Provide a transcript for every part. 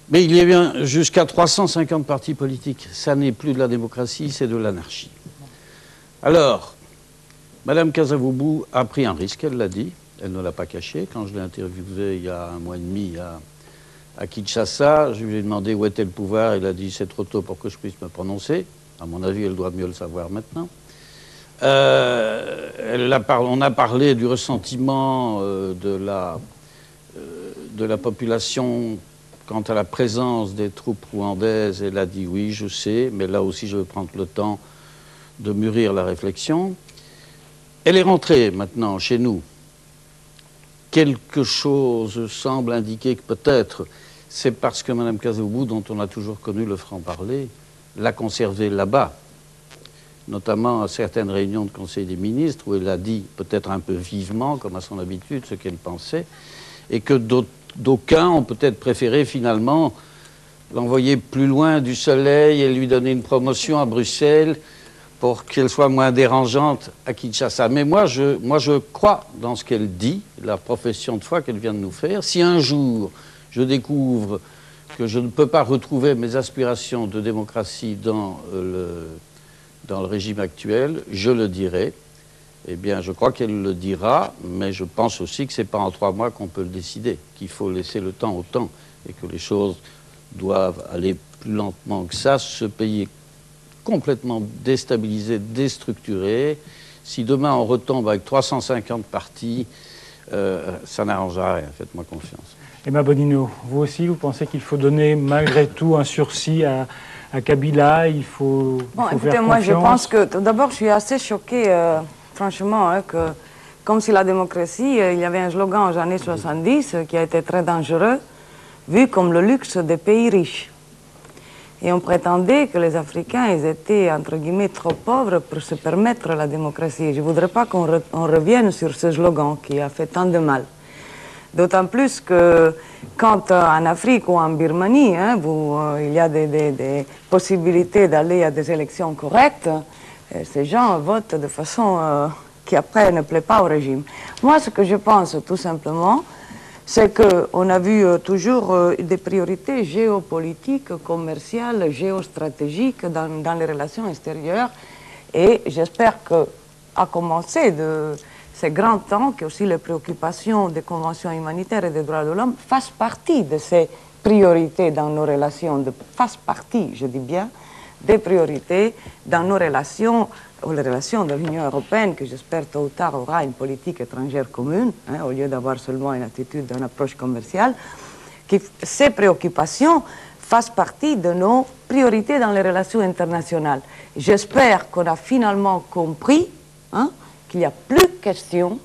Mais il y a bien jusqu'à 350 partis politiques. Ça n'est plus de la démocratie, c'est de l'anarchie. Alors, Mme Kasavubu a pris un risque, elle l'a dit. Elle ne l'a pas caché. Quand je l'ai interviewée il y a un mois et demi à Kinshasa, je lui ai demandé où était le pouvoir. Elle a dit c'est trop tôt pour que je puisse me prononcer. À mon avis, elle doit mieux le savoir maintenant. On a parlé du ressentiment de la population quant à la présence des troupes rwandaises. Elle a dit oui, je sais, mais là aussi je vais prendre le temps de mûrir la réflexion. Elle est rentrée maintenant chez nous. Quelque chose semble indiquer que peut-être c'est parce que Mme Kasavubu, dont on a toujours connu le franc-parler, l'a conservée là-bas, notamment à certaines réunions de Conseil des ministres, où elle a dit, peut-être un peu vivement, comme à son habitude, ce qu'elle pensait, et que d'aucuns ont peut-être préféré finalement l'envoyer plus loin du soleil et lui donner une promotion à Bruxelles pour qu'elle soit moins dérangeante à Kinshasa. Mais moi, je crois dans ce qu'elle dit, la profession de foi qu'elle vient de nous faire. Si un jour je découvre que je ne peux pas retrouver mes aspirations de démocratie dans le régime actuel, je le dirai. Eh bien, je crois qu'elle le dira, mais je pense aussi que ce n'est pas en 3 mois qu'on peut le décider, qu'il faut laisser le temps au temps et que les choses doivent aller plus lentement que ça. Ce pays est complètement déstabilisé, déstructuré. Si demain on retombe avec 350 partis, ça n'arrangera rien, faites-moi confiance. Emma Bonino, vous aussi, vous pensez qu'il faut donner malgré tout un sursis à Kabila, il faut écoutez, faire moi confiance. je pense que, tout d'abord, je suis assez choquée, franchement, que comme si la démocratie, il y avait un slogan aux années 70 qui a été très dangereux, vu comme le luxe des pays riches. Et on prétendait que les Africains, ils étaient, entre guillemets, trop pauvres pour se permettre la démocratie. Je ne voudrais pas qu'on revienne sur ce slogan qui a fait tant de mal. D'autant plus que quand en Afrique ou en Birmanie, il y a des possibilités d'aller à des élections correctes, ces gens votent de façon qui après ne plaît pas au régime. Moi, ce que je pense tout simplement, c'est qu'on a vu toujours des priorités géopolitiques, commerciales, géostratégiques dans les relations extérieures. Et j'espère qu'à commencer de ces grands temps, que aussi les préoccupations des conventions humanitaires et des droits de l'homme fassent partie de ces priorités dans nos relations, fassent partie, je dis bien, des priorités dans nos relations, ou les relations de l'Union européenne, que j'espère tôt ou tard aura une politique étrangère commune, au lieu d'avoir seulement une attitude d'une approche commerciale, que ces préoccupations fassent partie de nos priorités dans les relations internationales. J'espère qu'on a finalement compris qu'il n'y a plus question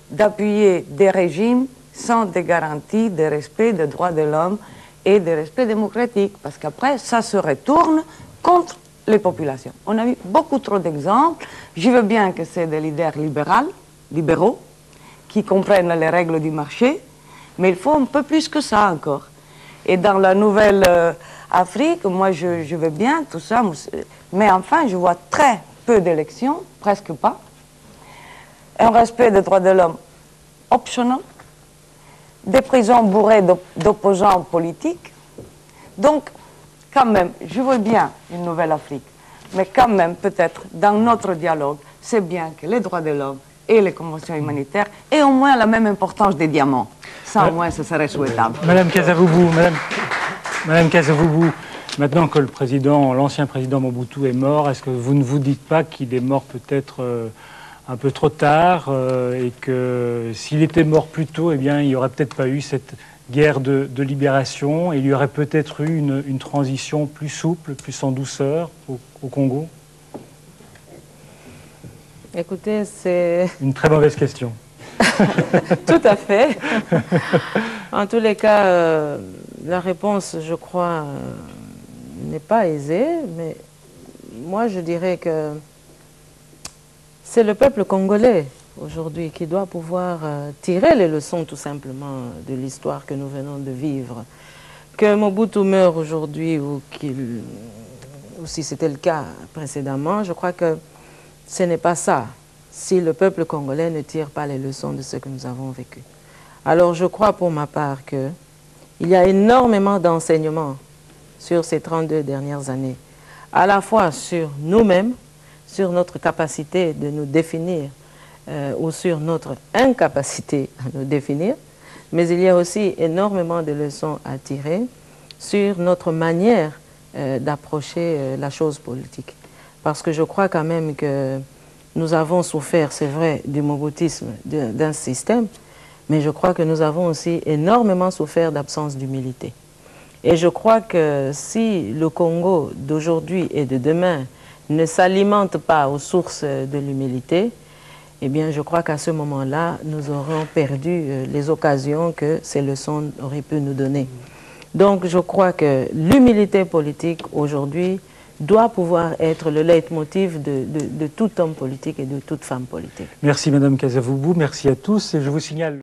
d'appuyer des régimes sans des garanties de respect des droits de l'homme et de respect démocratique, parce qu'après, ça se retourne contre les populations. On a eu beaucoup trop d'exemples. Je veux bien que c'est des leaders libéraux, qui comprennent les règles du marché, mais il faut un peu plus que ça encore. Et dans la nouvelle Afrique, moi je veux bien tout ça, mais enfin je vois très peu d'élections, presque pas. Un respect des droits de l'homme optionnel, des prisons bourrées d'opposants politiques. Donc, quand même, je veux bien une nouvelle Afrique, mais quand même, peut-être, dans notre dialogue, c'est bien que les droits de l'homme et les conventions humanitaires aient au moins la même importance des diamants. Ça, au moins, ce serait souhaitable. Madame Kasavubu, maintenant que l'ancien président Mobutu est mort, est-ce que vous ne vous dites pas qu'il est mort peut-être un peu trop tard et que s'il était mort plus tôt, eh bien, il n'y aurait peut-être pas eu cette guerre de libération et il y aurait peut-être eu une transition plus souple, plus en douceur au Congo? Écoutez, c'est... Une très mauvaise question. Tout à fait. En tous les cas, la réponse, je crois, n'est pas aisée, mais moi, je dirais que c'est le peuple congolais aujourd'hui qui doit pouvoir tirer les leçons tout simplement de l'histoire que nous venons de vivre. Que Mobutu meure aujourd'hui ou si c'était le cas précédemment, je crois que ce n'est pas ça, si le peuple congolais ne tire pas les leçons de ce que nous avons vécu. Alors je crois pour ma part qu'il Il y a énormément d'enseignements sur ces 32 dernières années, à la fois sur nous-mêmes, sur notre capacité de nous définir ou sur notre incapacité à nous définir, mais il y a aussi énormément de leçons à tirer sur notre manière d'approcher la chose politique. Parce que je crois quand même que nous avons souffert, c'est vrai, du moboutisme d'un système, mais je crois que nous avons aussi énormément souffert d'absence d'humilité. Et je crois que si le Congo d'aujourd'hui et de demain ne s'alimente pas aux sources de l'humilité, eh bien je crois qu'à ce moment-là, nous aurons perdu les occasions que ces leçons auraient pu nous donner. Donc je crois que l'humilité politique aujourd'hui doit pouvoir être le leitmotiv de tout homme politique et de toute femme politique. Merci Madame Kasavubu, merci à tous et je vous signale...